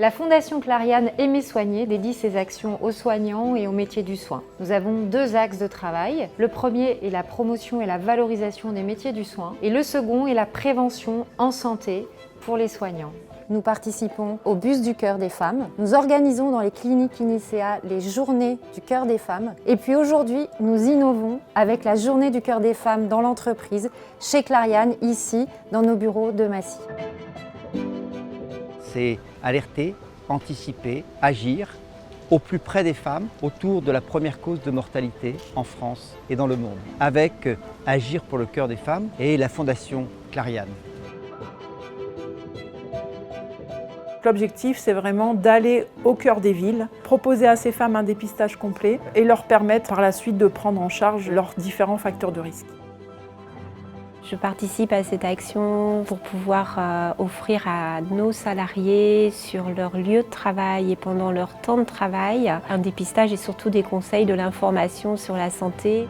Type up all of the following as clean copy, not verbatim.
La Fondation Clariane Aimer Soigner dédie ses actions aux soignants et aux métiers du soin. Nous avons deux axes de travail. Le premier est la promotion et la valorisation des métiers du soin et le second est la prévention en santé pour les soignants. Nous participons au Bus du cœur des femmes. Nous organisons dans les cliniques Inicea les journées du cœur des femmes. Et puis aujourd'hui, nous innovons avec la journée du cœur des femmes dans l'entreprise, chez Clariane, ici, dans nos bureaux de Massy. C'est alerter, anticiper, agir au plus près des femmes autour de la première cause de mortalité en France et dans le monde, avec Agir pour le cœur des femmes et la Fondation Clariane. L'objectif, c'est vraiment d'aller au cœur des villes, proposer à ces femmes un dépistage complet et leur permettre par la suite de prendre en charge leurs différents facteurs de risque. Je participe à cette action pour pouvoir offrir à nos salariés sur leur lieu de travail et pendant leur temps de travail un dépistage et surtout des conseils, de l'information sur la santé.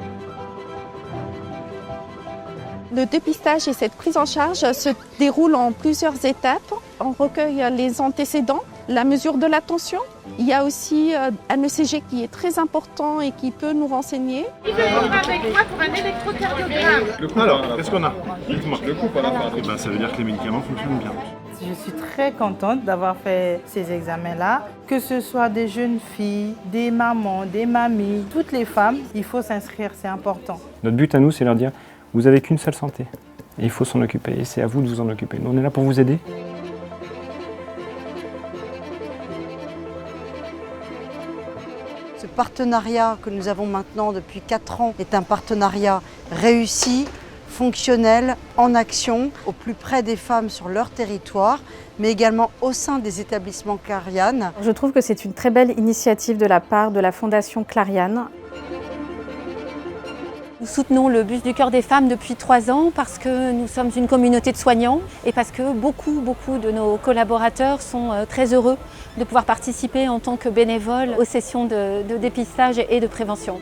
Le dépistage et cette prise en charge se déroulent en plusieurs étapes. On recueille les antécédents, la mesure de la tension. Il y a aussi un ECG qui est très important et qui peut nous renseigner. Il veut venir avec moi pour un électrocardiogramme. Le coup, alors, qu'est-ce qu'on a? Dites-moi. Le coup, voilà. Ça veut dire que les médicaments fonctionnent bien. Je suis très contente d'avoir fait ces examens-là. Que ce soit des jeunes filles, des mamans, des mamies, toutes les femmes, il faut s'inscrire, c'est important. Notre but à nous, c'est leur dire, vous n'avez qu'une seule santé. Et il faut s'en occuper. Et c'est à vous de vous en occuper. Nous, on est là pour vous aider. Ce partenariat que nous avons maintenant depuis 4 ans est un partenariat réussi, fonctionnel, en action, au plus près des femmes sur leur territoire, mais également au sein des établissements Clariane. Je trouve que c'est une très belle initiative de la part de la Fondation Clariane. Nous soutenons le Bus du cœur des femmes depuis 3 ans parce que nous sommes une communauté de soignants et parce que beaucoup de nos collaborateurs sont très heureux de pouvoir participer en tant que bénévoles aux sessions de dépistage et de prévention.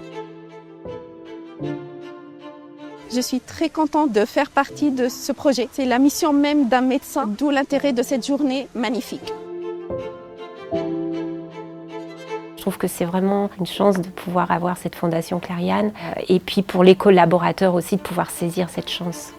Je suis très contente de faire partie de ce projet. C'est la mission même d'un médecin, d'où l'intérêt de cette journée magnifique. Je trouve que c'est vraiment une chance de pouvoir avoir cette Fondation Clariane et puis pour les collaborateurs aussi de pouvoir saisir cette chance.